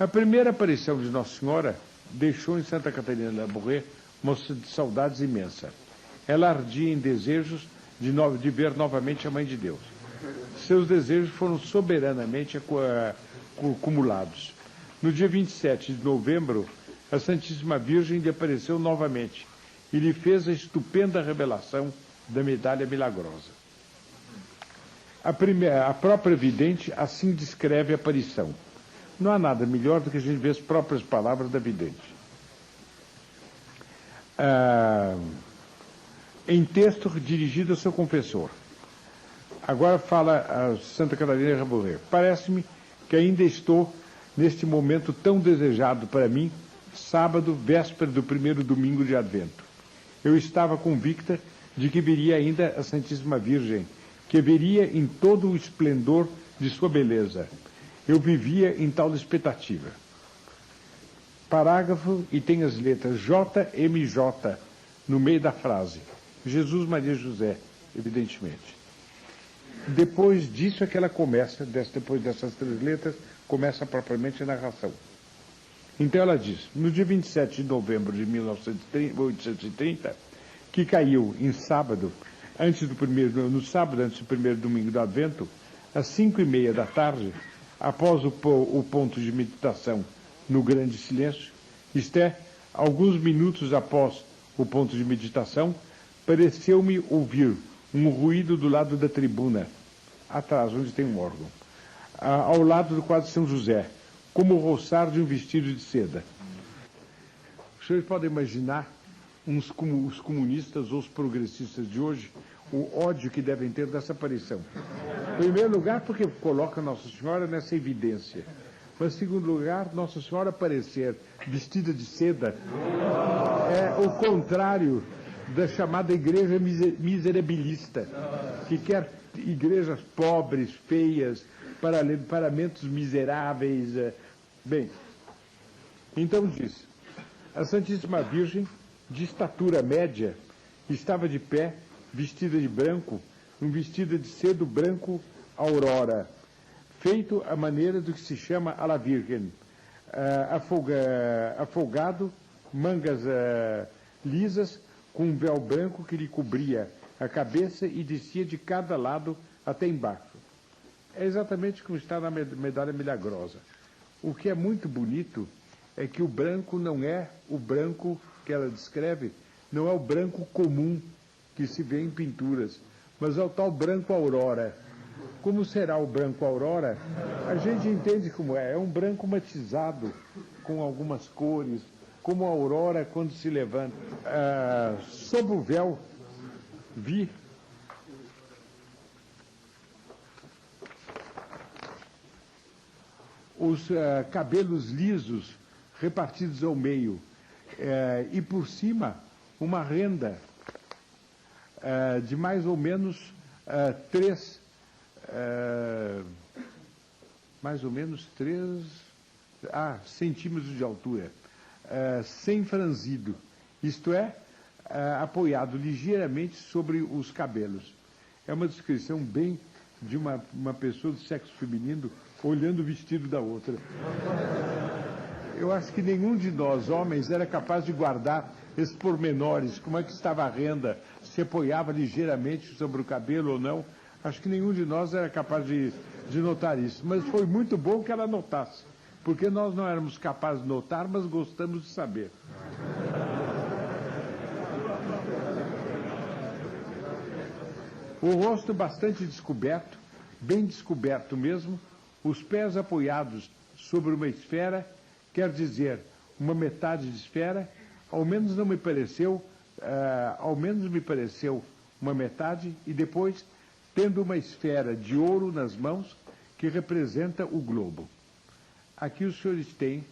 A primeira aparição de Nossa Senhora deixou em Santa Catarina de Labouré uma saudades imensa. Ela ardia em desejos de ver novamente a Mãe de Deus. Seus desejos foram soberanamente acumulados. No dia 27 de novembro, a Santíssima Virgem lhe apareceu novamente e lhe fez a estupenda revelação da medalha milagrosa. A própria vidente assim descreve a aparição. Não há nada melhor do que a gente ver as próprias palavras da vidente. Em texto dirigido ao seu confessor. Agora fala a Santa Catarina de Labouré. Parece-me que ainda estou neste momento tão desejado para mim, sábado, véspera do primeiro domingo de Advento. Eu estava convicta de que veria ainda a Santíssima Virgem, que veria em todo o esplendor de sua beleza. Eu vivia em tal expectativa. Parágrafo, e tem as letras JMJ no meio da frase. Jesus, Maria, José, evidentemente. Depois disso é que ela começa, depois dessas três letras, começa propriamente a narração. Então ela diz, no dia 27 de novembro de 1830, que caiu em sábado, no sábado antes do primeiro domingo do Advento, às 5:30 da tarde, após o ponto de meditação no grande silêncio, isto é, alguns minutos após o ponto de meditação, pareceu-me ouvir um ruído do lado da tribuna, atrás, onde tem um órgão, ao lado do quadro de São José, como o roçar de um vestido de seda. Os senhores podem imaginar os comunistas ou os progressistas de hoje, o ódio que devem ter dessa aparição. Em primeiro lugar, porque coloca Nossa Senhora nessa evidência. Mas, em segundo lugar, Nossa Senhora aparecer vestida de seda é o contrário da chamada igreja miserabilista, que quer igrejas pobres, feias, paramentos miseráveis. Bem, então diz, a Santíssima Virgem, de estatura média, estava de pé, vestida de branco, um vestido de cedo branco aurora, feito à maneira do que se chama a la Virgen, afogado, mangas lisas, com um véu branco que lhe cobria a cabeça e descia de cada lado até embaixo. É exatamente como está na medalha milagrosa. O que é muito bonito é que o branco não é o branco que ela descreve, não é o branco comum que se vê em pinturas, mas é o tal branco aurora. Como será o branco aurora? A gente entende como é. É um branco matizado com algumas cores, como a aurora quando se levanta. Sob o véu, vi os cabelos lisos repartidos ao meio e por cima uma renda de mais ou menos 3 centímetros de altura, sem franzido, isto é, apoiado ligeiramente sobre os cabelos. É uma descrição bem de uma pessoa do sexo feminino olhando o vestido da outra. Eu acho que nenhum de nós, homens, era capaz de guardar esses pormenores, como é que estava a renda, se apoiava ligeiramente sobre o cabelo ou não. Acho que nenhum de nós era capaz de notar isso. Mas foi muito bom que ela notasse, porque nós não éramos capazes de notar, mas gostamos de saber. O rosto bastante descoberto, bem descoberto mesmo, os pés apoiados sobre uma esfera, quer dizer, uma metade de esfera, ao menos me pareceu uma metade, e depois tendo uma esfera de ouro nas mãos que representa o globo. Aqui os senhores têm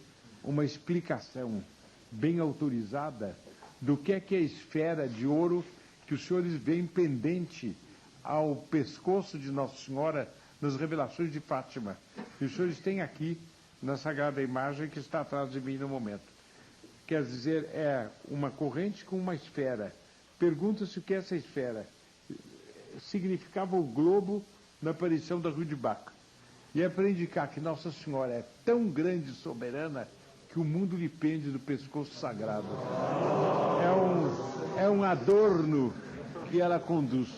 uma explicação bem autorizada do que é a esfera de ouro que os senhores veem pendente ao pescoço de Nossa Senhora nas revelações de Fátima. E os senhores têm aqui na Sagrada Imagem que está atrás de mim no momento. Quer dizer, é uma corrente com uma esfera. Pergunta-se o que é essa esfera. Significava o globo na aparição da Rue de Bac. E é para indicar que Nossa Senhora é tão grande e soberana que o mundo lhe pende do pescoço sagrado. É um adorno que ela conduz.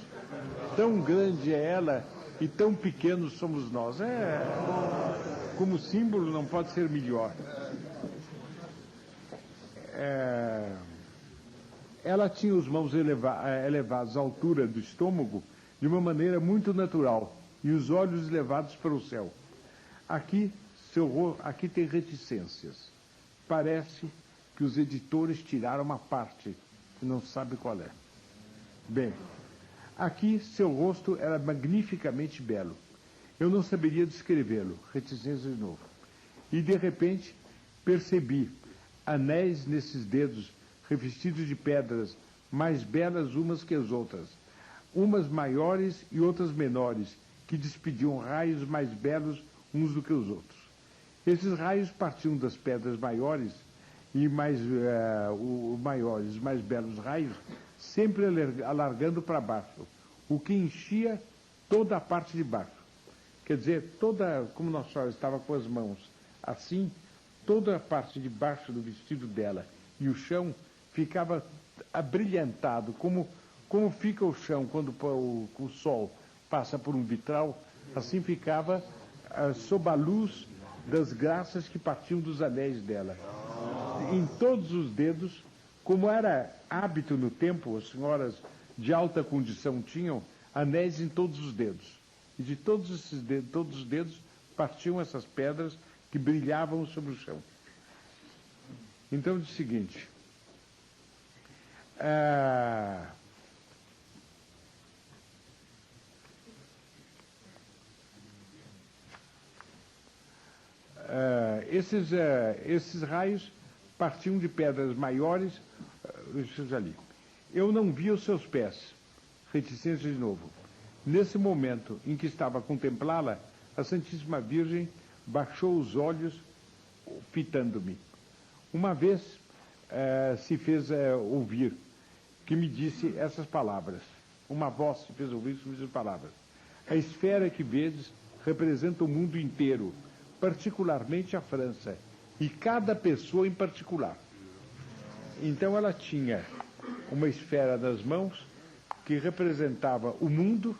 Tão grande é ela e tão pequenos somos nós. Como símbolo não pode ser melhor. Ela tinha os mãos elevados à altura do estômago de uma maneira muito natural e os olhos levados para o céu. Aqui tem reticências. Parece que os editores tiraram uma parte que não se sabe qual é. Bem, aqui seu rosto era magnificamente belo. Eu não saberia descrevê-lo. Reticência de novo. E de repente percebi anéis nesses dedos revestidos de pedras, mais belas umas que as outras, umas maiores e outras menores, que despediam raios mais belos uns do que os outros. Esses raios partiam das pedras maiores e mais belos raios, sempre alargando para baixo, o que enchia toda a parte de baixo. Quer dizer, como Nossa Senhora estava com as mãos assim, toda a parte de baixo do vestido dela e o chão ficava abrilhantado, como fica o chão quando o sol passa por um vitral, assim ficava sob a luz das graças que partiam dos anéis dela. Em todos os dedos, como era hábito no tempo, as senhoras de alta condição tinham anéis em todos os dedos. E de todos os dedos partiam essas pedras que brilhavam sobre o chão. Então diz o seguinte: esses raios partiam de pedras maiores. Ali. Eu não via os seus pés. Reticência de novo. Nesse momento em que estava a contemplá-la, a Santíssima Virgem baixou os olhos, fitando-me. Uma vez se fez ouvir, que me disse essas palavras. Uma voz se fez ouvir que me disse palavras. A esfera que vedes representa o mundo inteiro, particularmente a França, e cada pessoa em particular. Então ela tinha uma esfera nas mãos que representava o mundo,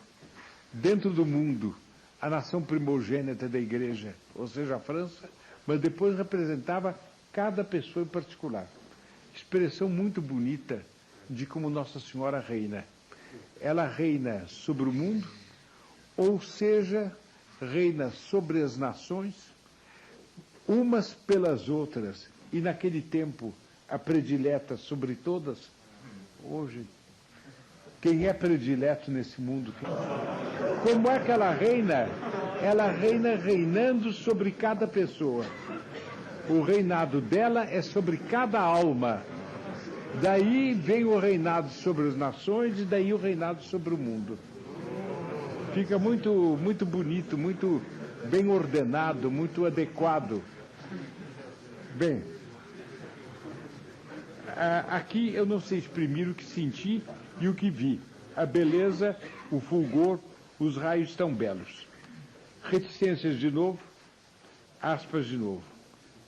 dentro do mundo a nação primogênita da Igreja, ou seja, a França, mas depois representava cada pessoa em particular. Expressão muito bonita de como Nossa Senhora reina. Ela reina sobre o mundo, ou seja, reina sobre as nações, umas pelas outras, e naquele tempo a predileta sobre todas. Hoje, quem é predileto nesse mundo? Como é que ela reina? Ela reina reinando sobre cada pessoa. O reinado dela é sobre cada alma. Daí vem o reinado sobre as nações e daí o reinado sobre o mundo. Fica muito, muito bonito, muito bem ordenado, muito adequado. Bem, aqui eu não sei exprimir o que senti e o que vi. A beleza, o fulgor, os raios tão belos. Reticências de novo, aspas de novo.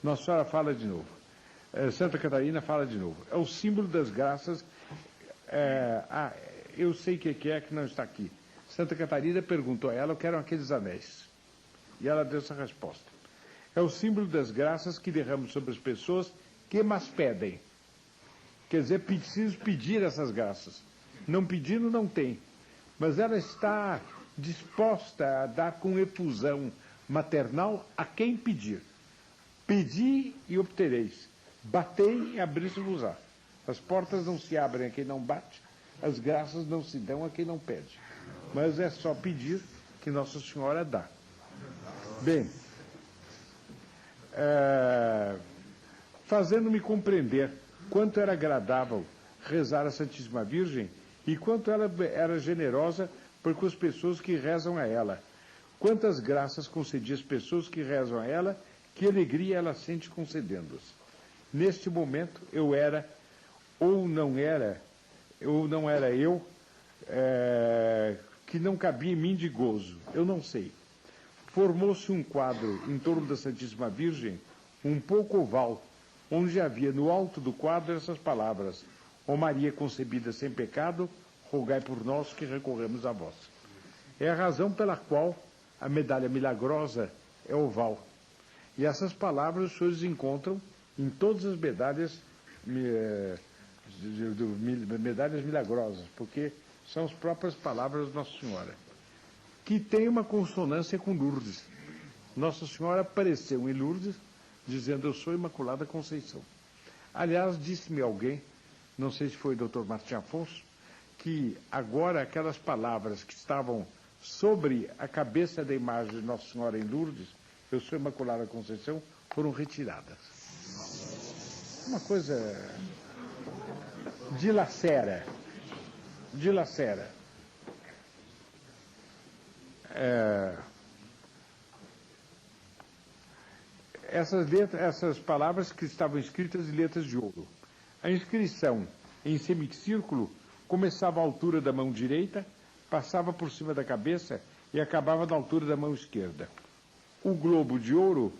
Nossa Senhora fala de novo. Santa Catarina fala de novo. É o símbolo das graças. Eu sei que é que não está aqui. Santa Catarina perguntou a ela o que eram aqueles anéis. E ela deu essa resposta. É o símbolo das graças que derramo sobre as pessoas que mas pedem. Quer dizer, preciso pedir essas graças. Não pedindo, não tem. Mas ela está disposta a dar com efusão maternal a quem pedir. Pedi e obtereis. Batei e abri-se-vos-á. As portas não se abrem a quem não bate, as graças não se dão a quem não pede. Mas é só pedir que Nossa Senhora dá. Bem, fazendo-me compreender quanto era agradável rezar a Santíssima Virgem e quanto ela era generosa para com as pessoas que rezam a ela. Quantas graças concedia às pessoas que rezam a ela, que alegria ela sente concedendo-as. Neste momento eu era, ou não era eu, que não cabia em mim de gozo. Eu não sei. formou-se um quadro em torno da Santíssima Virgem, um pouco oval, onde havia no alto do quadro essas palavras: Ó Maria concebida sem pecado, rogai por nós que recorremos a vós. É a razão pela qual a medalha milagrosa é oval. E essas palavras os senhores encontram em todas as medalhas, medalhas milagrosas, porque são as próprias palavras de Nossa Senhora, que tem uma consonância com Lourdes. Nossa Senhora apareceu em Lourdes dizendo: eu sou Imaculada Conceição. Aliás, disse-me alguém, não sei se foi o Dr. Martim Afonso, que agora aquelas palavras que estavam sobre a cabeça da imagem de Nossa Senhora em Lourdes, eu sou Imaculada Conceição, foram retiradas. Uma coisa dilacera. Essas palavras que estavam escritas em letras de ouro. A inscrição em semicírculo começava à altura da mão direita, passava por cima da cabeça e acabava na altura da mão esquerda. O globo de ouro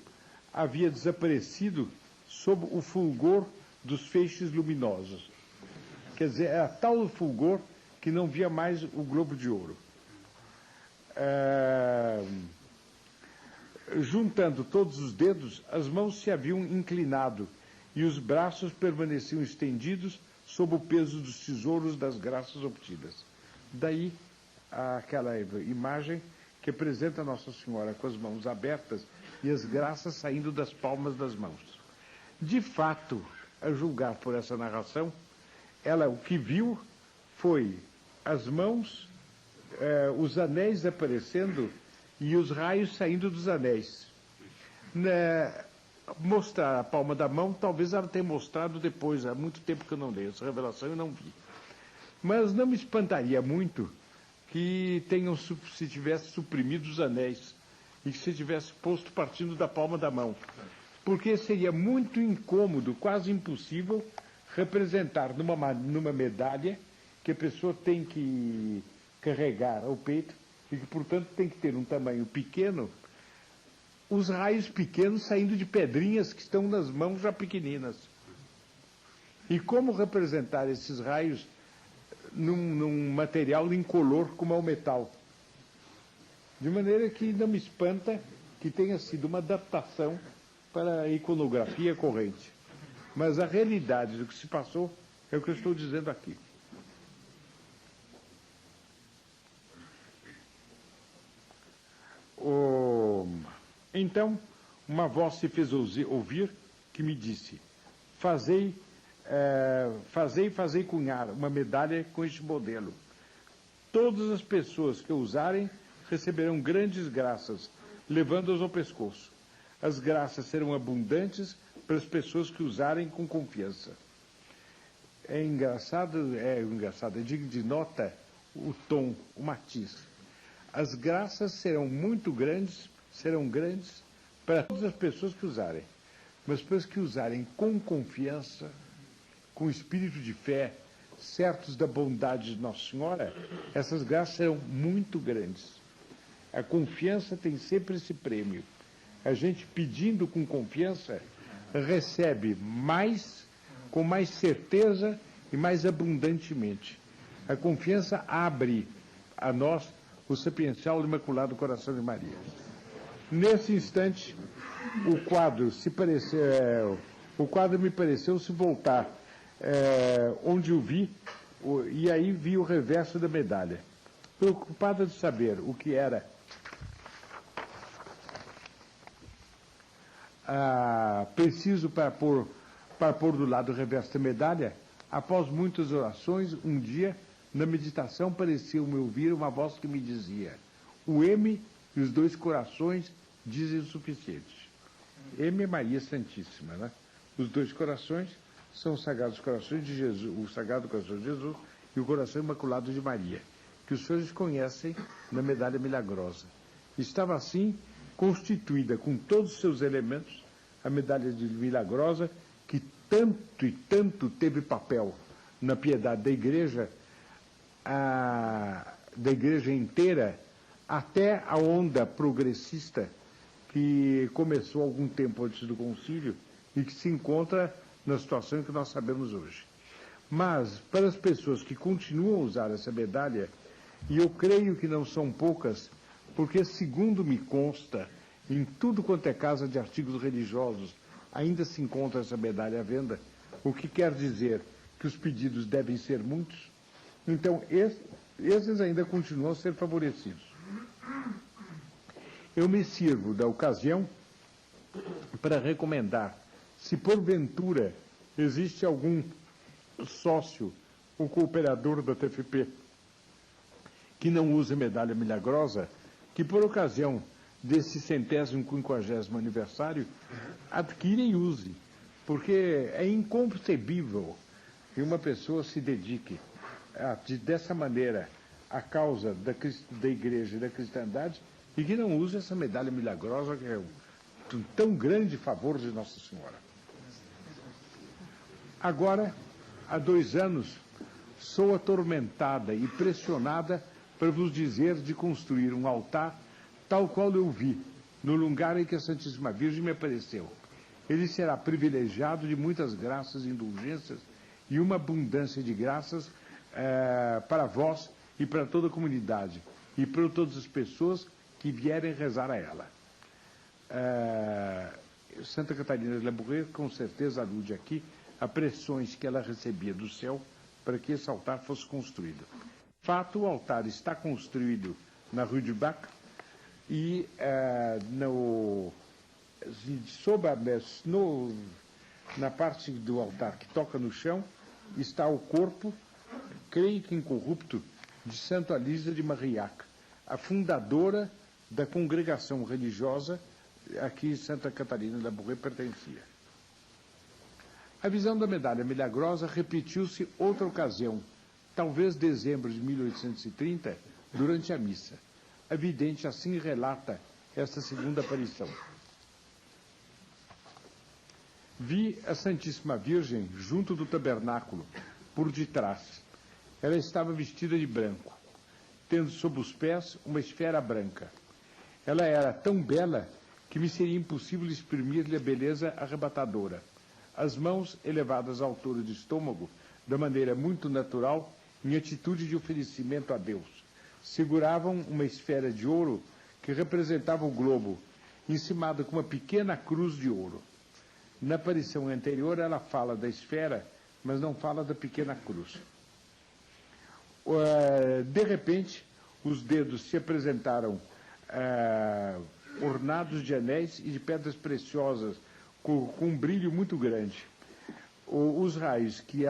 havia desaparecido sob o fulgor dos feixes luminosos. Quer dizer, era tal o fulgor que não via mais o globo de ouro. Juntando todos os dedos, as mãos se haviam inclinado e os braços permaneciam estendidos sob o peso dos tesouros das graças obtidas. Daí aquela imagem que apresenta Nossa Senhora com as mãos abertas e as graças saindo das palmas das mãos. De fato, a julgar por essa narração, ela o que viu foi as mãos, os anéis aparecendo e os raios saindo dos anéis. Mostrar a palma da mão, talvez ela tenha mostrado depois, há muito tempo que eu não leio essa revelação e não vi. Mas não me espantaria muito que se tivesse suprimido os anéis e que se tivesse posto partindo da palma da mão. Porque seria muito incômodo, quase impossível, representar numa medalha que a pessoa tem que carregar ao peito e que, portanto, tem que ter um tamanho pequeno, os raios pequenos saindo de pedrinhas que estão nas mãos já pequeninas. E como representar esses raios num material incolor como é o metal? De maneira que não me espanta que tenha sido uma adaptação para a iconografia corrente. Mas a realidade do que se passou é o que eu estou dizendo aqui. Então, uma voz se fez ouvir que me disse: fazei cunhar uma medalha com este modelo. Todas as pessoas que o usarem receberão grandes graças, levando-as ao pescoço. As graças serão abundantes para as pessoas que usarem com confiança. É engraçado, é digno de nota o tom, o matiz. As graças serão grandes para todas as pessoas que usarem, mas para as que usarem com confiança, com espírito de fé, certos da bondade de Nossa Senhora, essas graças serão muito grandes. A confiança tem sempre esse prêmio. A gente pedindo com confiança recebe mais, com mais certeza e mais abundantemente. A confiança abre a nós o sapiencial Imaculado Coração de Maria. Nesse instante, o quadro me pareceu se voltar onde eu vi, e aí vi o reverso da medalha. Preocupada de saber o que era preciso para pôr do lado o reverso da medalha, após muitas orações, um dia, na meditação, pareceu-me ouvir uma voz que me dizia: o M e os dois corações dizem o suficiente. M é Maria Santíssima, né? Os dois corações são os Sagrados Corações de Jesus, o Sagrado Coração de Jesus e o Coração Imaculado de Maria, que os senhores conhecem na medalha milagrosa. Estava assim constituída com todos os seus elementos a medalha milagrosa, que tanto e tanto teve papel na piedade da igreja inteira, até a onda progressista que começou algum tempo antes do concílio e que se encontra na situação que nós sabemos hoje. Mas, para as pessoas que continuam a usar essa medalha, e eu creio que não são poucas, porque, segundo me consta, em tudo quanto é casa de artigos religiosos, ainda se encontra essa medalha à venda, o que quer dizer que os pedidos devem ser muitos. Então, esses ainda continuam a ser favorecidos. Eu me sirvo da ocasião para recomendar, se porventura existe algum sócio ou cooperador da TFP que não use medalha milagrosa, que por ocasião desse 150º aniversário adquira e use, porque é inconcebível que uma pessoa se dedique dessa maneira à causa da igreja e da cristandade e que não use essa medalha milagrosa, que é um tão grande favor de Nossa Senhora. Agora, há 2 anos, sou atormentada e pressionada para vos dizer de construir um altar tal qual eu vi, no lugar em que a Santíssima Virgem me apareceu. Ele será privilegiado de muitas graças e indulgências e uma abundância de graças para vós e para toda a comunidade e para todas as pessoas que vierem rezar a ela. Santa Catarina de Labouré, com certeza, alude aqui a pressões que ela recebia do céu para que esse altar fosse construído. Fato, o altar está construído na Rue du Bac e na parte do altar que toca no chão está o corpo, creio que incorrupto, de Santa Alísia de Marillac, a fundadora da congregação religiosa a que Santa Catarina de Labouré pertencia. A visão da medalha milagrosa repetiu-se outra ocasião, talvez dezembro de 1830, durante a missa. A vidente assim relata esta segunda aparição. Vi a Santíssima Virgem junto do tabernáculo, por detrás. Ela estava vestida de branco, tendo sob os pés uma esfera branca. Ela era tão bela que me seria impossível exprimir-lhe a beleza arrebatadora. As mãos elevadas à altura do estômago, da maneira muito natural, em atitude de oferecimento a Deus, seguravam uma esfera de ouro que representava o globo, encimada com uma pequena cruz de ouro. Na aparição anterior, ela fala da esfera, mas não fala da pequena cruz. De repente, os dedos se apresentaram ornados de anéis e de pedras preciosas, com um brilho muito grande. Os raios que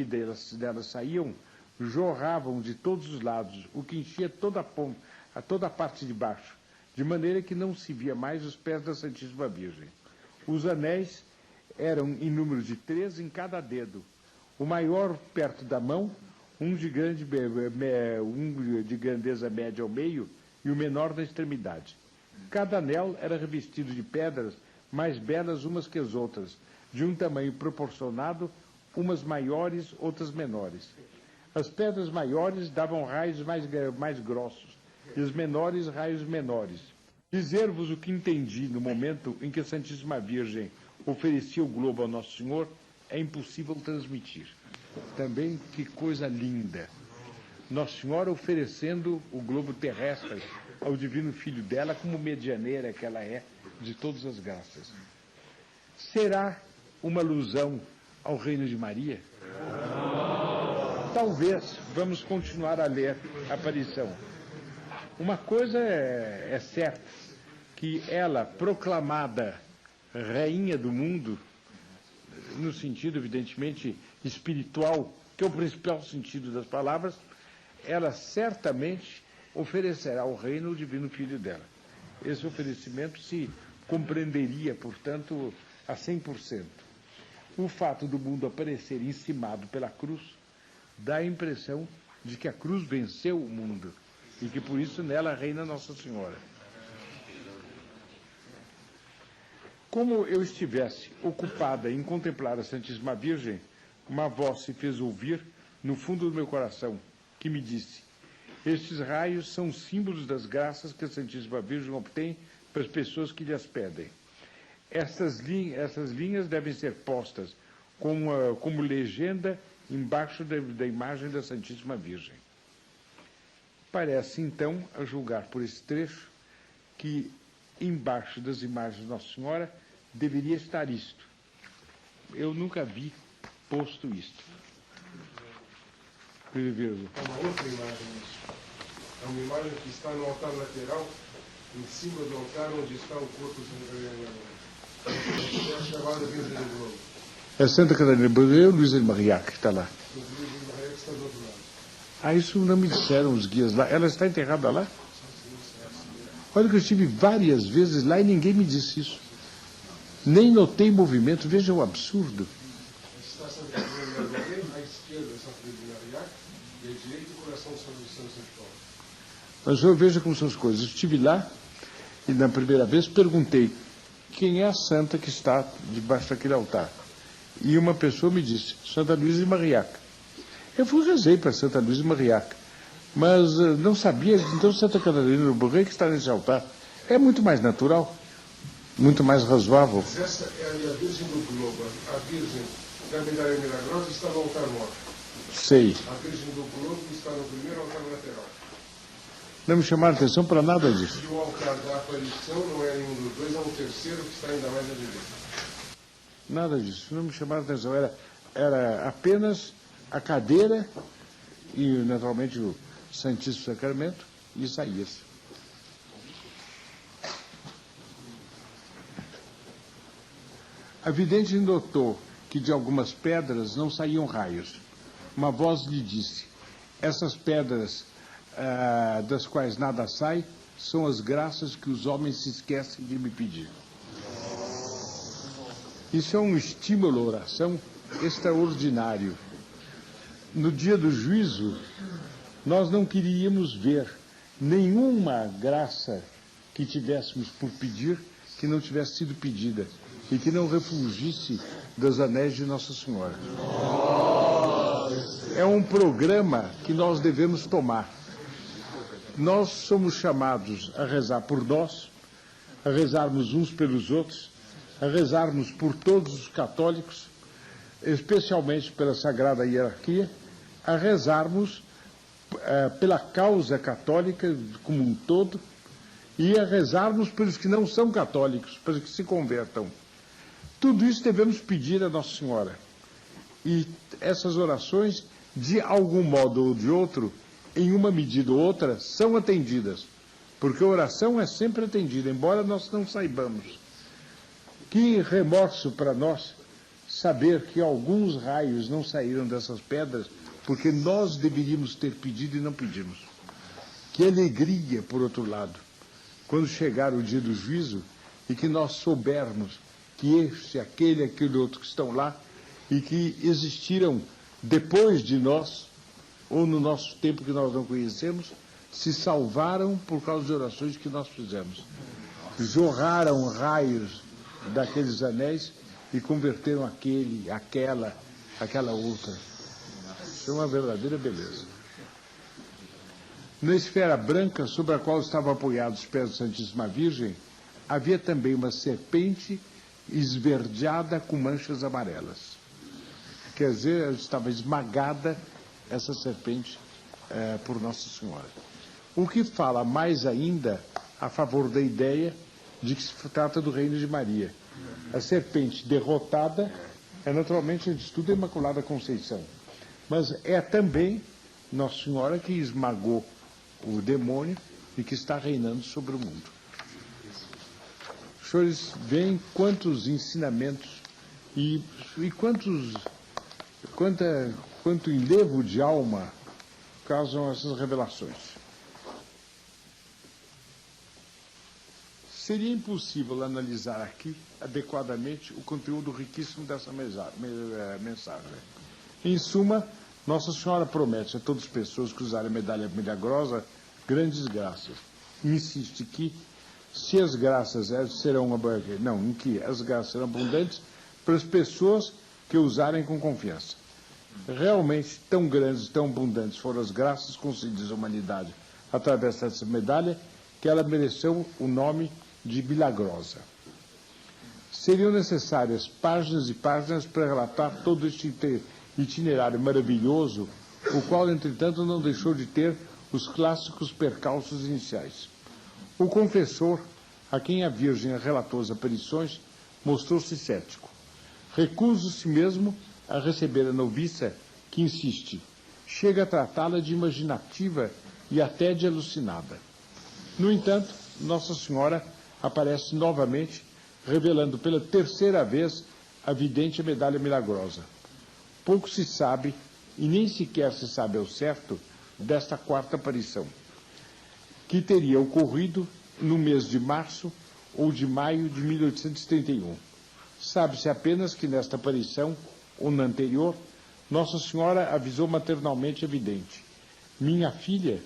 delas saíam jorravam de todos os lados, o que enchia toda a parte de baixo, de maneira que não se via mais os pés da Santíssima Virgem. Os anéis eram em número de 3 em cada dedo, o maior perto da mão, um de grandeza média ao meio e o menor na extremidade. Cada anel era revestido de pedras mais belas umas que as outras, de um tamanho proporcionado, umas maiores, outras menores. As pedras maiores davam raios mais grossos, e as menores raios menores. Dizer-vos o que entendi no momento em que a Santíssima Virgem oferecia o globo ao Nosso Senhor é impossível transmitir. Também, que coisa linda! Nossa Senhora oferecendo o globo terrestre ao Divino Filho dela como medianeira que ela é de todas as graças. Será uma alusão ao reino de Maria? Talvez. Vamos continuar a ler a aparição. Uma coisa é certa, que ela, proclamada rainha do mundo, no sentido, evidentemente, espiritual, que é o principal sentido das palavras, ela certamente oferecerá ao reino o Divino Filho dela. Esse oferecimento se compreenderia, portanto, a 100%. O fato do mundo aparecer encimado pela cruz dá a impressão de que a cruz venceu o mundo e que por isso nela reina Nossa Senhora. Como eu estivesse ocupada em contemplar a Santíssima Virgem, uma voz se fez ouvir no fundo do meu coração, que me disse: Estes raios são símbolos das graças que a Santíssima Virgem obtém para as pessoas que lhes pedem. Essas linhas devem ser postas como legenda embaixo da imagem da Santíssima Virgem. Parece, então, a julgar por esse trecho, que embaixo das imagens de Nossa Senhora deveria estar isto. Eu nunca vi posto isto. É uma outra imagem isso. É uma imagem que está no altar lateral, em cima do altar onde está o corpo de Santa Catarina de Globo. É a chamada Virgem do Globo. É Santa Catarina de Globo, Luísa de Mariac, que está lá. O Luísa de Mariac está do outro lado. Ah, isso não me disseram os guias lá. Ela está enterrada lá? Olha que eu estive várias vezes lá e ninguém me disse isso. Nem notei movimento. Veja o absurdo. Está Santa Catarina de Globo, à esquerda Santa Catarina de Mariac e à direita o coração de São Paulo. Mas eu veja como são as coisas. Eu estive lá e na primeira vez perguntei quem é a santa que está debaixo daquele altar. E uma pessoa me disse, Santa Luísa de Mariac. Eu fui rezei para Santa Luísa de Mariac, mas não sabia, então Santa Catarina do Borré que está nesse altar. É muito mais natural, muito mais razoável. Mas essa é a Virgem do Globo. A Virgem da Medalha Milagrosa está no altar maior. Sei. A Virgem do Globo está no primeiro altar lateral. Não me chamaram atenção para nada disso. E o altar da aparição não é nenhum dos dois, é um terceiro que está ainda mais à direita. Nada disso, não me chamaram atenção. Era apenas a cadeira e, naturalmente, o Santíssimo Sacramento e saía-se. A vidente notou que de algumas pedras não saíam raios. Uma voz lhe disse, essas pedras das quais nada sai são as graças que os homens se esquecem de me pedir. Isso é um estímulo à oração extraordinário. No dia do juízo, nós não queríamos ver nenhuma graça que tivéssemos por pedir que não tivesse sido pedida e que não refugisse dos anéis de Nossa Senhora. É um programa que nós devemos tomar. Nós somos chamados a rezar por nós, a rezarmos uns pelos outros, a rezarmos por todos os católicos, especialmente pela Sagrada Hierarquia, a rezarmos pela causa católica como um todo e a rezarmos pelos que não são católicos, para que se convertam. Tudo isso devemos pedir a Nossa Senhora. E essas orações, de algum modo ou de outro, em uma medida ou outra, são atendidas. Porque a oração é sempre atendida, embora nós não saibamos. Que remorso para nós saber que alguns raios não saíram dessas pedras, porque nós deveríamos ter pedido e não pedimos. Que alegria, por outro lado, quando chegar o dia do juízo e que nós soubermos que este, aquele outro que estão lá e que existiram depois de nós, ou no nosso tempo que nós não conhecemos, se salvaram por causa de orações que nós fizemos. Jorraram raios daqueles anéis e converteram aquela outra. Isso é uma verdadeira beleza. Na esfera branca, sobre a qual estavam apoiados os pés da Santíssima Virgem, havia também uma serpente esverdeada com manchas amarelas. Quer dizer, estava esmagada essa serpente por Nossa Senhora. O que fala mais ainda a favor da ideia de que se trata do reino de Maria. A serpente derrotada é naturalmente o estudo da Imaculada Conceição, mas é também Nossa Senhora que esmagou o demônio e que está reinando sobre o mundo. Os senhores veem quantos ensinamentos e quanto enlevo de alma causam essas revelações. Seria impossível analisar aqui adequadamente o conteúdo riquíssimo dessa mensagem. Em suma, Nossa Senhora promete a todas as pessoas que usarem a medalha milagrosa grandes graças. Insiste que se as graças serão as graças serão abundantes para as pessoas que usarem com confiança. Realmente, tão grandes, tão abundantes foram as graças concedidas à humanidade através dessa medalha, que ela mereceu o nome de milagrosa. Seriam necessárias páginas e páginas para relatar todo este itinerário maravilhoso, o qual, entretanto, não deixou de ter os clássicos percalços iniciais. O confessor, a quem a Virgem relatou as aparições, mostrou-se cético. Recusa-se mesmo a receber a noviça, que insiste. Chega a tratá-la de imaginativa e até de alucinada. No entanto, Nossa Senhora aparece novamente, revelando pela terceira vez a vidente medalha milagrosa. Pouco se sabe, e nem sequer se sabe ao certo, desta quarta aparição, que teria ocorrido no mês de março ou de maio de 1831. Sabe-se apenas que nesta aparição, ou na anterior, Nossa Senhora avisou maternalmente a vidente: minha filha,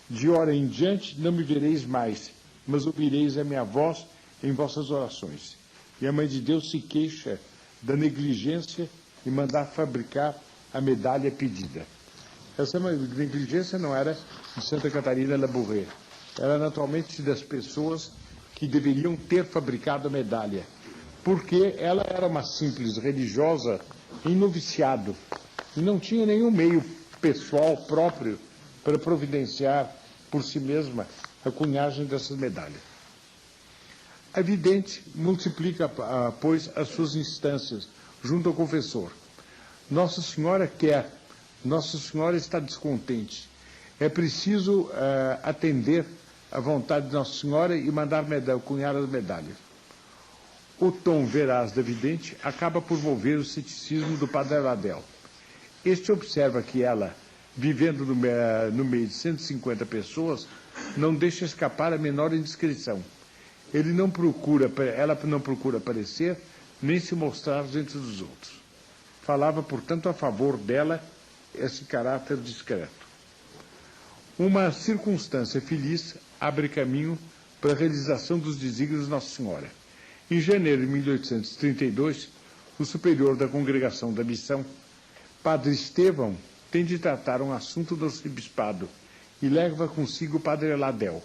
de hora em diante não me vereis mais, mas ouvireis a minha voz em vossas orações. E a Mãe de Deus se queixa da negligência em mandar fabricar a medalha pedida. Essa negligência não era de Santa Catarina Labouré, era naturalmente das pessoas que deveriam ter fabricado a medalha, porque ela era uma simples religiosa em noviciado e não tinha nenhum meio pessoal próprio para providenciar por si mesma a cunhagem dessas medalhas. A vidente multiplica, pois, as suas instâncias junto ao confessor. Nossa Senhora quer, Nossa Senhora está descontente. É preciso atender à vontade de Nossa Senhora e mandar cunhar as medalhas. O tom veraz da vidente acaba por mover o ceticismo do Padre Aladel. Este observa que ela, vivendo no meio de 150 pessoas, não deixa escapar a menor indiscrição. Ela não procura aparecer, nem se mostrar diante dos outros. Falava, portanto, a favor dela esse caráter discreto. Uma circunstância feliz abre caminho para a realização dos desígnios de Nossa Senhora. Em janeiro de 1832, o superior da Congregação da Missão, Padre Estevão, tem de tratar um assunto do arcebispado e leva consigo o Padre Aladel.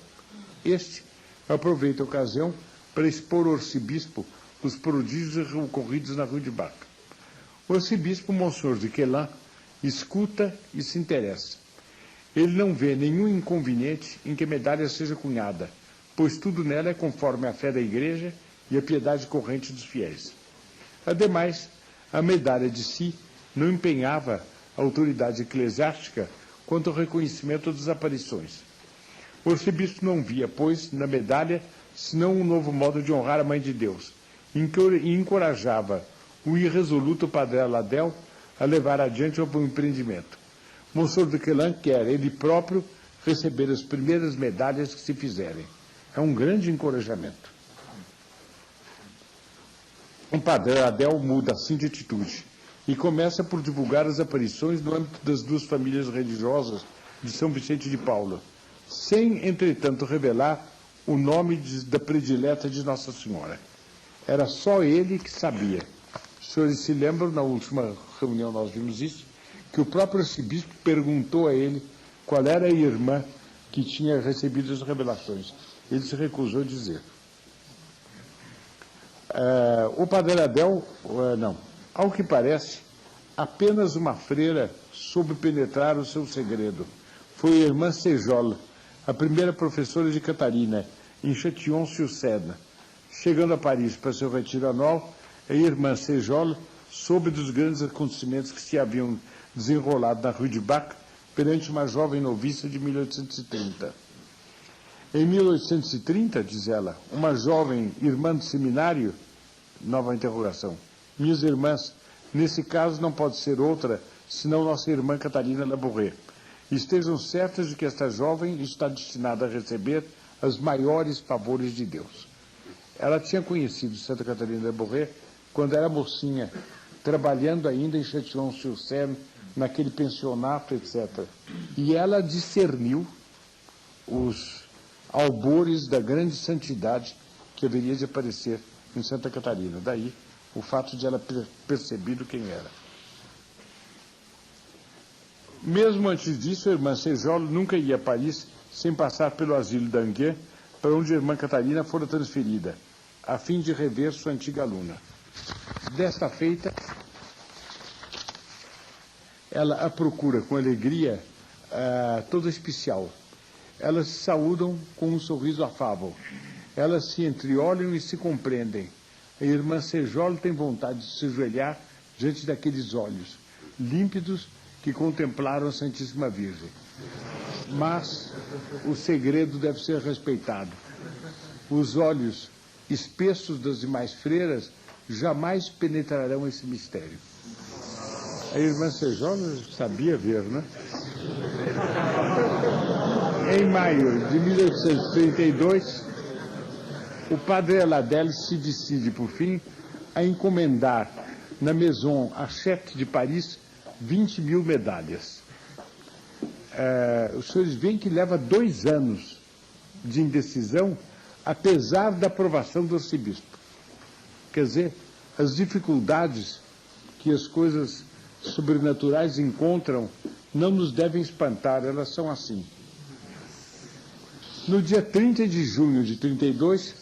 Este aproveita a ocasião para expor ao arcebispo os prodígios ocorridos na Rue de Bac. O arcebispo Monsenhor de Quelan escuta e se interessa. Ele não vê nenhum inconveniente em que a medalha seja cunhada, pois tudo nela é conforme a fé da Igreja e a piedade corrente dos fiéis. Ademais, a medalha de si não empenhava a autoridade eclesiástica quanto ao reconhecimento das aparições. O arcebispo não via, pois, na medalha, senão um novo modo de honrar a Mãe de Deus, e encorajava o irresoluto Padre Aladel a levar adiante o empreendimento. Monsenhor de Quelan quer, ele próprio, receber as primeiras medalhas que se fizerem. É um grande encorajamento. O Padre Aladel muda assim de atitude e começa por divulgar as aparições no âmbito das duas famílias religiosas de São Vicente de Paulo, sem, entretanto, revelar o nome da predileta de Nossa Senhora. Era só ele que sabia. Os senhores se lembram, na última reunião nós vimos isso, que o próprio arcebispo perguntou a ele qual era a irmã que tinha recebido as revelações. Ele se recusou a dizer. O Padre Aladel, ao que parece, apenas uma freira soube penetrar o seu segredo. Foi a irmã Sejola, a primeira professora de Catarina, em Châtillon-sur-Seine. Chegando a Paris para seu retiro anual, a irmã Sejola soube dos grandes acontecimentos que se haviam desenrolado na Rue de Bac perante uma jovem noviça de 1830. Em 1830, diz ela, uma jovem irmã do seminário, nova interrogação, minhas irmãs, nesse caso não pode ser outra senão nossa irmã Catarina Labouré. Estejam certas de que esta jovem está destinada a receber os maiores favores de Deus. Ela tinha conhecido Santa Catarina Labouré quando era mocinha, trabalhando ainda em Châtillon-sur-Seine, naquele pensionato, etc. E ela discerniu os albores da grande santidade que haveria de aparecer em Santa Catarina. Daí o fato de ela ter percebido quem era. Mesmo antes disso, a irmã Sejolo nunca ia a Paris sem passar pelo asilo d'Anguien, para onde a irmã Catarina fora transferida, a fim de rever sua antiga aluna. Desta feita, ela a procura com alegria toda especial. Elas se saúdam com um sorriso afável. Elas se entreolham e se compreendem. A irmã Sejolo tem vontade de se ajoelhar diante daqueles olhos límpidos que contemplaram a Santíssima Virgem. Mas o segredo deve ser respeitado. Os olhos espessos das demais freiras jamais penetrarão esse mistério. A irmã Sejolo sabia ver, né? Em maio de 1832, o padre Eladel se decide, por fim, a encomendar na Maison Hachette de Paris 20.000 medalhas. Os senhores veem que leva 2 anos de indecisão, apesar da aprovação do arcebispo. Quer dizer, as dificuldades que as coisas sobrenaturais encontram não nos devem espantar, elas são assim. No dia 30 de junho de 32,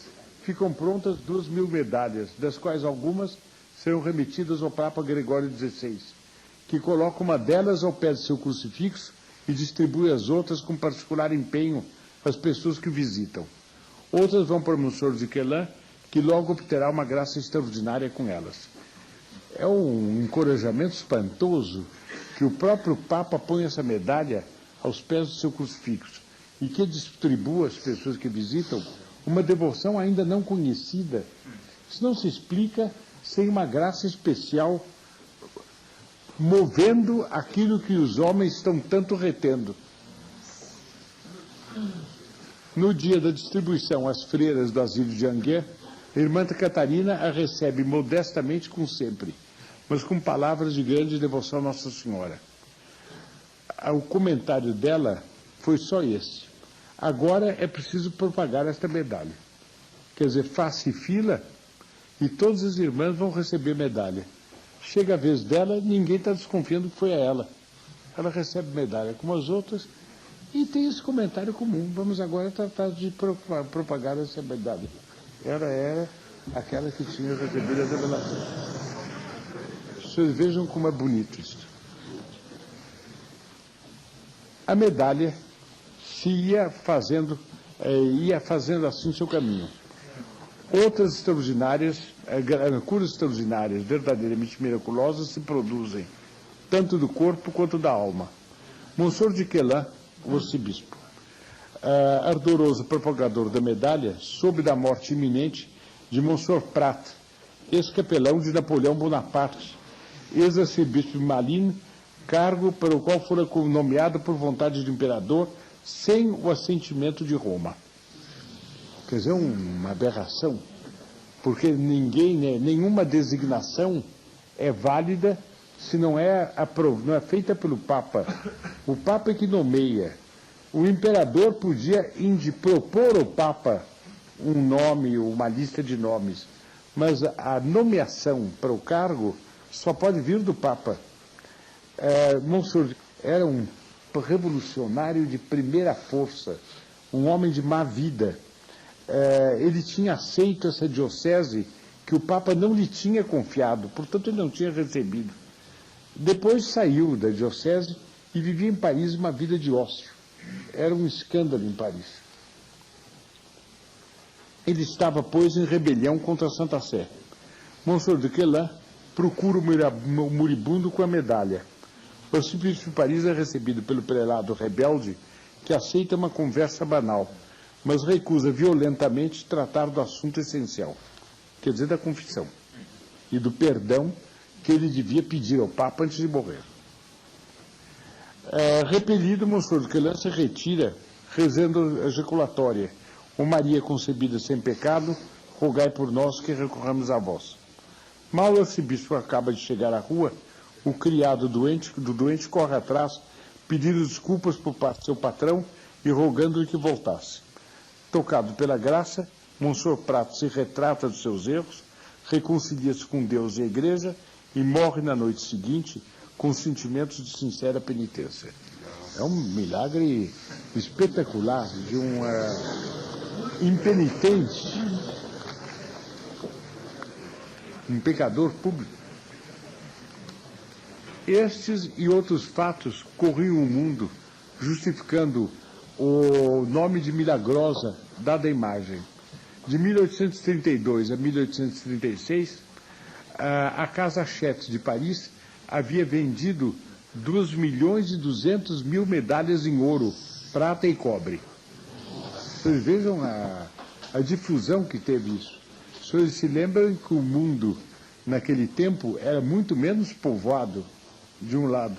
ficam prontas 2.000 medalhas, das quais algumas serão remetidas ao Papa Gregório XVI, que coloca uma delas ao pé de seu crucifixo e distribui as outras com particular empenho às pessoas que visitam. Outras vão para o Monsenhor de Quelan, que logo obterá uma graça extraordinária com elas. É um encorajamento espantoso que o próprio Papa põe essa medalha aos pés do seu crucifixo e que distribua às pessoas que visitam uma devoção ainda não conhecida. Isso não se explica sem uma graça especial movendo aquilo que os homens estão tanto retendo. No dia da distribuição às freiras do asilo de Anguien, a irmã Catarina a recebe modestamente como sempre, mas com palavras de grande devoção a Nossa Senhora. O comentário dela foi só esse: agora é preciso propagar esta medalha. Quer dizer, faça fila e todas as irmãs vão receber medalha. Chega a vez dela, ninguém está desconfiando que foi a ela. Ela recebe medalha como as outras e tem esse comentário comum. Vamos agora tratar de propagar essa medalha. Ela era aquela que tinha recebido a revelação. Vocês vejam como é bonito isso. A medalha se ia fazendo assim seu caminho. Outras extraordinárias, curas extraordinárias, verdadeiramente miraculosas, se produzem, tanto do corpo quanto da alma. Monsenhor de Quelan, o arcebispo, ardoroso propagador da medalha, soube da morte iminente de Monsenhor Prat, ex-capelão de Napoleão Bonaparte, ex-arcebispo de Malines, cargo para o qual fora nomeado por vontade do imperador, sem o assentimento de Roma. Quer dizer, uma aberração, porque nenhuma designação é válida se não é feita pelo Papa. O Papa é que nomeia. O imperador podia propor ao Papa um nome, uma lista de nomes, mas a nomeação para o cargo só pode vir do Papa. Monsenhor era um revolucionário de primeira força, um homem de má vida. Ele tinha aceito essa diocese que o Papa não lhe tinha confiado, portanto ele não tinha recebido. Depois saiu da diocese e vivia em Paris uma vida de ócio. Era um escândalo em Paris. Ele estava, pois, em rebelião contra a Santa Sé. Monsenhor de Quelan procura o moribundo com a medalha. O arcebispo de Paris é recebido pelo prelado rebelde, que aceita uma conversa banal, mas recusa violentamente tratar do assunto essencial, quer dizer, da confissão, e do perdão que ele devia pedir ao Papa antes de morrer. Repelido, Monsenhor de Quelan se retira, rezando a ejaculatória: Ó Maria concebida sem pecado, rogai por nós que recorramos a vós. Mal o arcebispo acaba de chegar à rua, o criado do doente corre atrás, pedindo desculpas por parte do seu patrão e rogando-lhe que voltasse. Tocado pela graça, Monsenhor Prat se retrata dos seus erros, reconcilia-se com Deus e a Igreja e morre na noite seguinte, com sentimentos de sincera penitência. É um milagre espetacular de um impenitente, um pecador público. Estes e outros fatos corriam o mundo, justificando o nome de milagrosa dada à imagem. De 1832 a 1836, a Casa Hachette de Paris havia vendido 2.200.000 medalhas em ouro, prata e cobre. Vocês vejam a difusão que teve isso. Os senhores se lembram que o mundo, naquele tempo, era muito menos povoado, de um lado.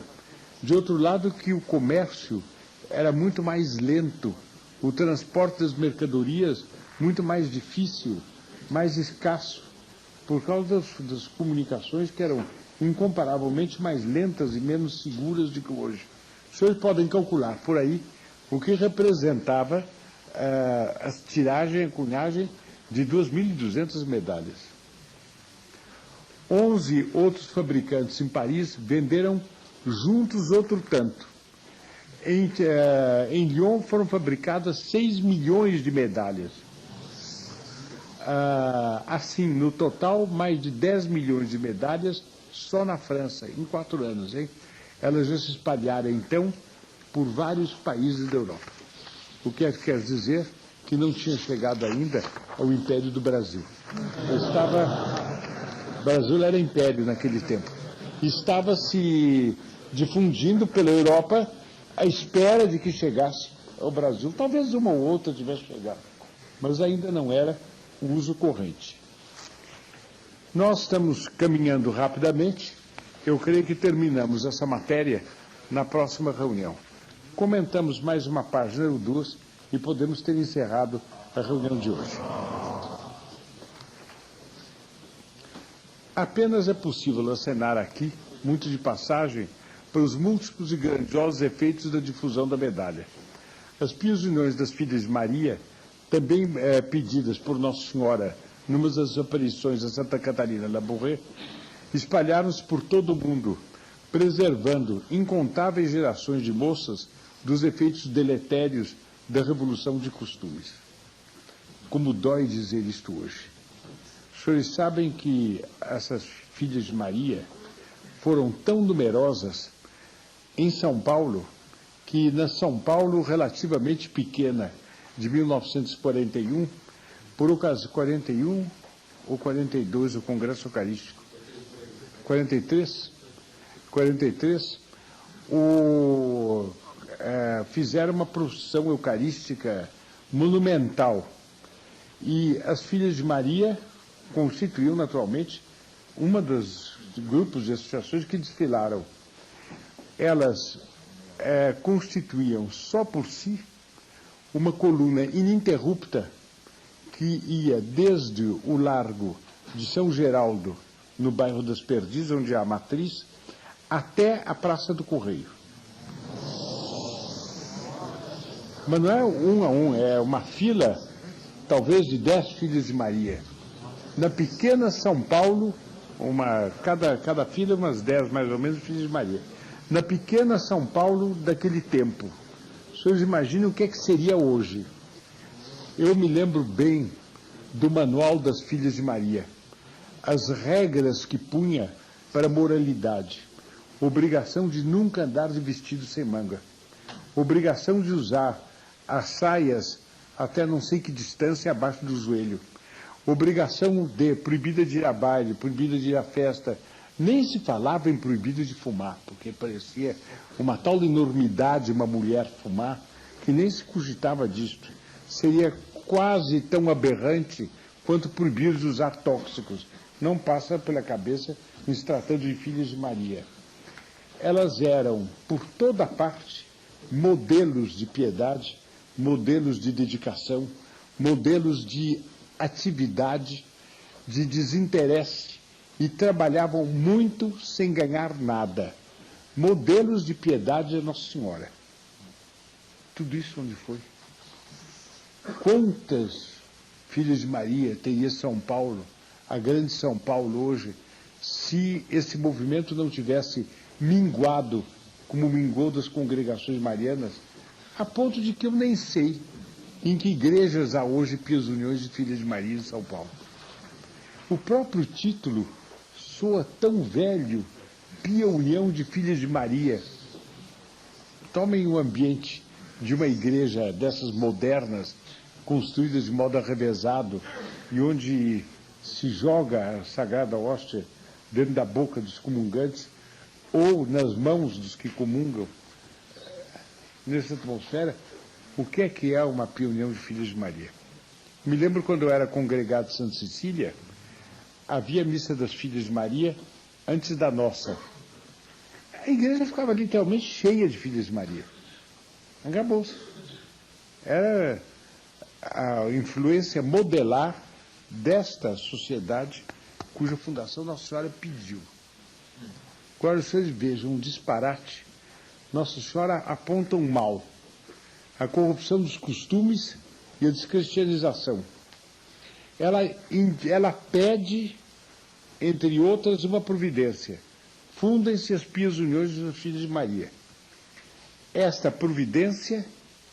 De outro lado, que o comércio era muito mais lento, o transporte das mercadorias muito mais difícil, mais escasso, por causa das comunicações que eram incomparavelmente mais lentas e menos seguras do que hoje. Os senhores podem calcular por aí o que representava a tiragem, a cunhagem de 2.200 medalhas. 11 outros fabricantes em Paris venderam juntos outro tanto. Em Lyon foram fabricadas 6 milhões de medalhas. Assim, no total, mais de 10 milhões de medalhas só na França, em 4 anos. Hein? Elas já se espalharam, então, por vários países da Europa. O que quer dizer que não tinha chegado ainda ao Império do Brasil. O Brasil era império naquele tempo. Estava se difundindo pela Europa à espera de que chegasse ao Brasil. Talvez uma ou outra tivesse chegado, mas ainda não era o uso corrente. Nós estamos caminhando rapidamente. Eu creio que terminamos essa matéria na próxima reunião. Comentamos mais uma página ou duas e podemos ter encerrado a reunião de hoje. Apenas é possível acenar aqui, muito de passagem, para os múltiplos e grandiosos efeitos da difusão da medalha. As pias uniões das filhas de Maria, também pedidas por Nossa Senhora numa das aparições a Santa Catarina Labouré, espalharam-se por todo o mundo, preservando incontáveis gerações de moças dos efeitos deletérios da revolução de costumes. Como dói dizer isto hoje. Os senhores sabem que essas filhas de Maria foram tão numerosas em São Paulo, que na São Paulo relativamente pequena, de 1941, por ocasião 41 ou 42, o Congresso Eucarístico, 43, fizeram uma procissão eucarística monumental. E as filhas de Maria constituíam, naturalmente, uma dos grupos de associações que desfilaram. Elas constituíam, só por si, uma coluna ininterrupta que ia desde o Largo de São Geraldo, no bairro das Perdizes, onde há a matriz, até a Praça do Correio. Mas não é um a um, é uma fila, talvez, de 10 filhas de Maria. Na pequena São Paulo, cada fila, umas 10 mais ou menos, filhas de Maria. Na pequena São Paulo daquele tempo. Os senhores imaginam o que seria hoje? Eu me lembro bem do Manual das Filhas de Maria. As regras que punha para a moralidade. Obrigação de nunca andar de vestido sem manga. Obrigação de usar as saias até não sei que distância abaixo do joelho. Obrigação proibida de ir a baile, proibida de ir à festa. Nem se falava em proibido de fumar, porque parecia uma tal enormidade uma mulher fumar, que nem se cogitava disto. Seria quase tão aberrante quanto proibir de usar tóxicos. Não passa pela cabeça em se tratando de filhas de Maria. Elas eram, por toda parte, modelos de piedade, modelos de dedicação, modelos de atividade, de desinteresse, e trabalhavam muito sem ganhar nada. Modelos de piedade a Nossa Senhora. Tudo isso onde foi? Quantas filhas de Maria teria São Paulo, a grande São Paulo hoje, se esse movimento não tivesse minguado, como minguou das congregações marianas, a ponto de que eu nem sei em que igrejas há hoje Pias Uniões de Filhas de Maria em São Paulo. O próprio título soa tão velho, Pia União de Filhas de Maria. Tomem o ambiente de uma igreja dessas modernas, construídas de modo arrevesado, e onde se joga a Sagrada Hóstia dentro da boca dos comungantes ou nas mãos dos que comungam. Nessa atmosfera, o que é uma Pia União de Filhas de Maria? Me lembro quando eu era congregado de Santa Cecília, havia a missa das Filhas de Maria antes da nossa. A igreja ficava literalmente cheia de Filhas de Maria. Acabou-se. Era a influência modelar desta sociedade cuja fundação Nossa Senhora pediu. Agora vocês vejam um disparate. Nossa Senhora aponta um mal, a corrupção dos costumes e a descristianização. Ela pede, entre outras, uma providência. Fundem-se as Pias Uniões das Filhas de Maria. Esta providência,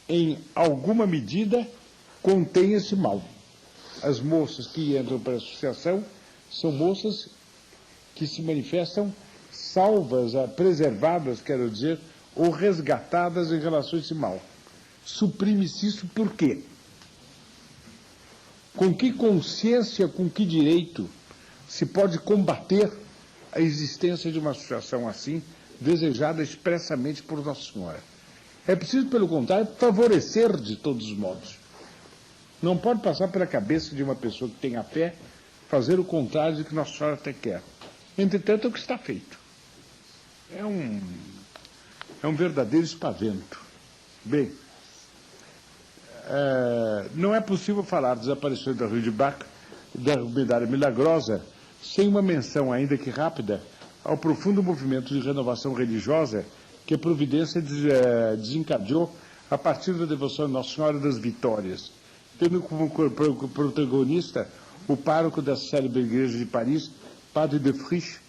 em alguma medida, contém esse mal. As moças que entram para a associação são moças que se manifestam salvas, preservadas, quero dizer, ou resgatadas em relação a esse mal. Suprime-se isso por quê? Com que consciência, com que direito se pode combater a existência de uma associação assim, desejada expressamente por Nossa Senhora? É preciso, pelo contrário, favorecer de todos os modos. Não pode passar pela cabeça de uma pessoa que tem a fé fazer o contrário do que Nossa Senhora até quer. Entretanto, é o que está feito. É um verdadeiro espavento. Bem, não é possível falar das aparições da Rue de Bac, da Medalha Milagrosa, sem uma menção, ainda que rápida, ao profundo movimento de renovação religiosa que a Providência desencadeou a partir da devoção de Nossa Senhora das Vitórias, tendo como protagonista o pároco da célebre igreja de Paris, Padre de Frisch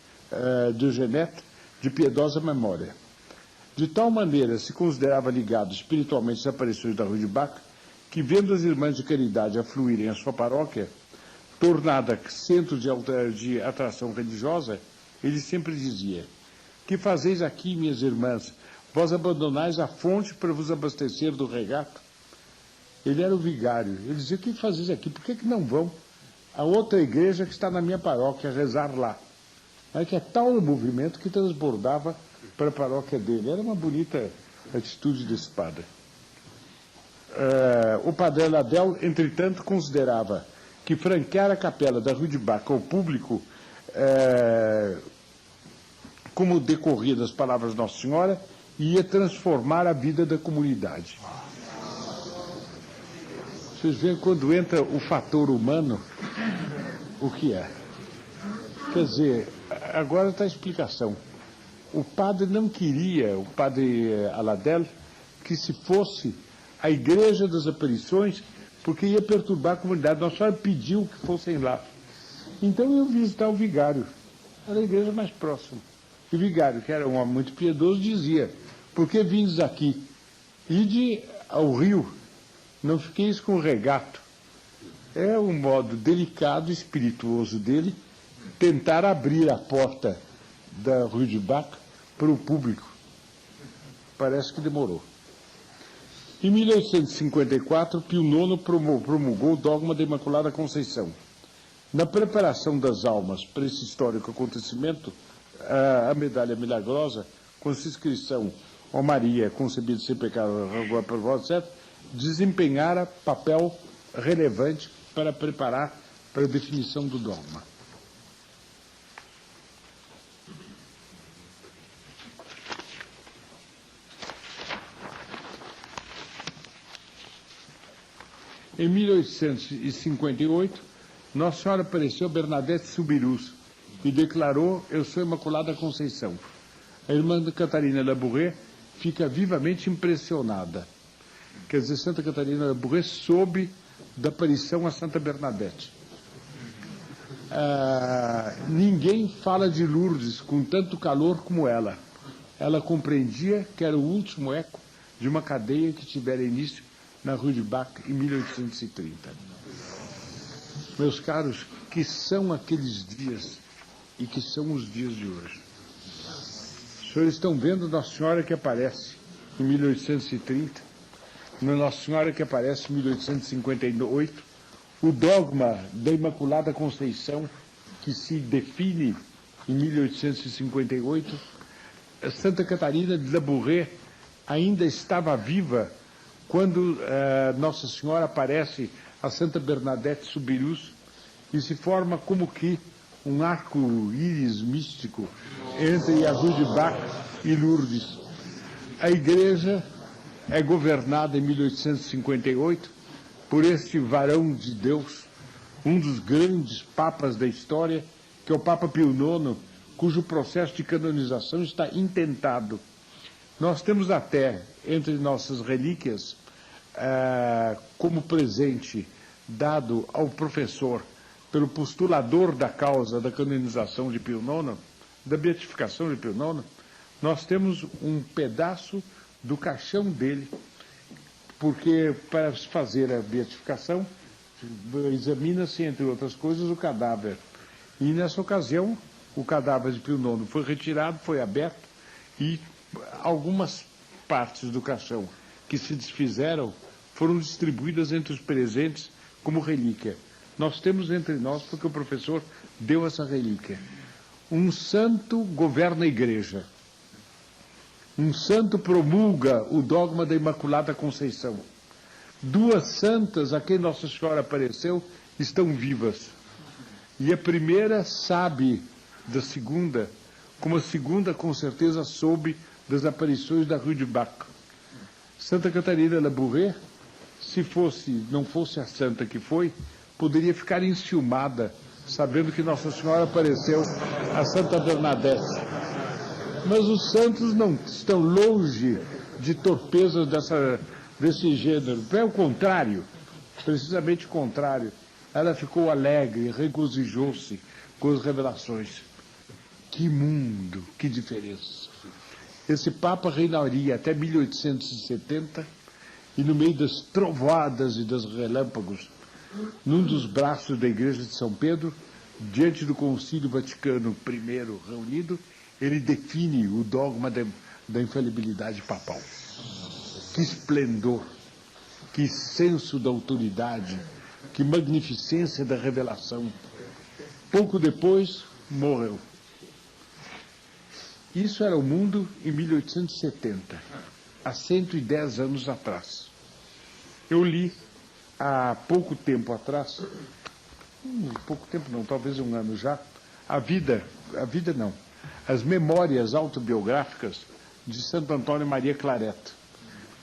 de Genette, de piedosa memória. De tal maneira se considerava ligado espiritualmente às aparições da Rue de Bac, que, vendo as irmãs de caridade afluírem à sua paróquia, tornada centro de atração religiosa, ele sempre dizia: que fazeis aqui, minhas irmãs? Vós abandonais a fonte para vos abastecer do regato? Ele era o vigário. Ele dizia: o que fazeis aqui? Por que não vão a outra igreja que está na minha paróquia rezar lá? É que é tal o movimento que transbordava para a paróquia dele. Era uma bonita atitude desse padre. O padre Ladel, entretanto, considerava que franquear a capela da Rue de Bac ao público, como decorria das palavras de Nossa Senhora, ia transformar a vida da comunidade. Vocês veem, quando entra o fator humano, o que é? Quer dizer, agora está a explicação. O padre não queria, o padre Aladel, que se fosse a igreja das aparições, porque ia perturbar a comunidade. Nossa Senhora pediu que fossem lá. Então eu visitar o vigário. Era a igreja mais próxima. E o vigário, que era um homem muito piedoso, dizia: por que vindes aqui? Ide ao rio, não fiqueis com o regato. É um modo delicado e espirituoso dele tentar abrir a porta da Rue de Bac para o público. Parece que demorou. Em 1854, Pio IX promulgou o dogma da Imaculada Conceição. Na preparação das almas para esse histórico acontecimento, a Medalha Milagrosa, com essa inscrição: ó Maria, concebida sem pecado, rogai por vós, etc., desempenhara papel relevante para preparar para a definição do dogma. Em 1858, Nossa Senhora apareceu a Bernadette Soubirous e declarou: eu sou Imaculada Conceição. A irmã de Catarina Labouré fica vivamente impressionada. Quer dizer, Santa Catarina Labouré soube da aparição a Santa Bernadette. ninguém fala de Lourdes com tanto calor como ela. Ela compreendia que era o último eco de uma cadeia que tivera início na Rue du Bac em 1830. Meus caros, que são aqueles dias e que são os dias de hoje? Os senhores estão vendo Nossa Senhora que aparece em 1830, Nossa Senhora que aparece em 1858, o dogma da Imaculada Conceição, que se define em 1858, Santa Catarina de Labouré ainda estava viva quando Nossa Senhora aparece a Santa Bernadette Soubirous e se forma como que um arco-íris místico entre a Rue du Bac e Lourdes. A Igreja é governada em 1858 por este varão de Deus, um dos grandes papas da história, que é o Papa Pio IX, cujo processo de canonização está intentado. Nós temos até, entre nossas relíquias, como presente dado ao professor pelo postulador da causa da canonização de Pio IX, da beatificação de Pio IX, nós temos um pedaço do caixão dele, porque para se fazer a beatificação examina-se, entre outras coisas, o cadáver. E nessa ocasião, o cadáver de Pio IX foi retirado, foi aberto, e algumas partes do caixão que se desfizeram foram distribuídas entre os presentes como relíquia. Nós temos entre nós, porque o professor deu essa relíquia, um santo governa a Igreja, um santo promulga o dogma da Imaculada Conceição. Duas santas a quem Nossa Senhora apareceu estão vivas. E a primeira sabe da segunda, como a segunda com certeza soube das aparições da Rue du Bac. Santa Catarina Labouré, se não fosse a santa que foi, poderia ficar enciumada, sabendo que Nossa Senhora apareceu a Santa Bernadette. Mas os santos não estão longe de torpezas desse gênero. É o contrário, precisamente o contrário. Ela ficou alegre, regozijou-se com as revelações. Que mundo, que diferença. Esse Papa reinaria até 1870 e no meio das trovoadas e dos relâmpagos, num dos braços da Igreja de São Pedro, diante do Concílio Vaticano I reunido, ele define o dogma da infalibilidade papal. Que esplendor, que senso da autoridade, que magnificência da revelação. Pouco depois, morreu. Isso era o mundo em 1870, há 110 anos atrás. Eu li há pouco tempo atrás, pouco tempo não, talvez um ano já, as memórias autobiográficas de Santo Antônio Maria Claret,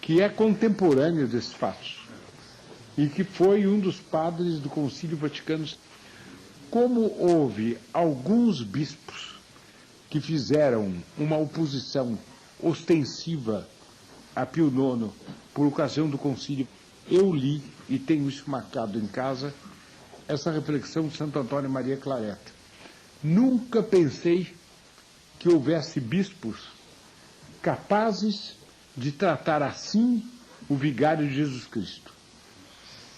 que é contemporâneo desses fatos, e que foi um dos padres do Concílio Vaticano. Como houve alguns bispos que fizeram uma oposição ostensiva a Pio IX por ocasião do concílio, eu li, e tenho isso marcado em casa, essa reflexão de Santo Antônio Maria Claret. Nunca pensei que houvesse bispos capazes de tratar assim o vigário de Jesus Cristo.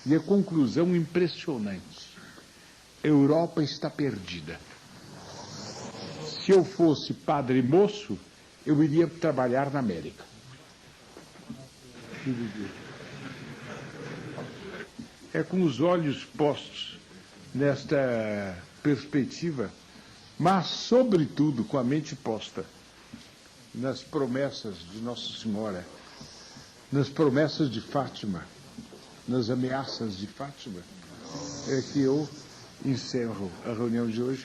E a conclusão impressionante. A Europa está perdida. Se eu fosse padre moço, eu iria trabalhar na América. É com os olhos postos nesta perspectiva, mas, sobretudo, com a mente posta nas promessas de Nossa Senhora, nas promessas de Fátima, nas ameaças de Fátima, é que eu encerro a reunião de hoje.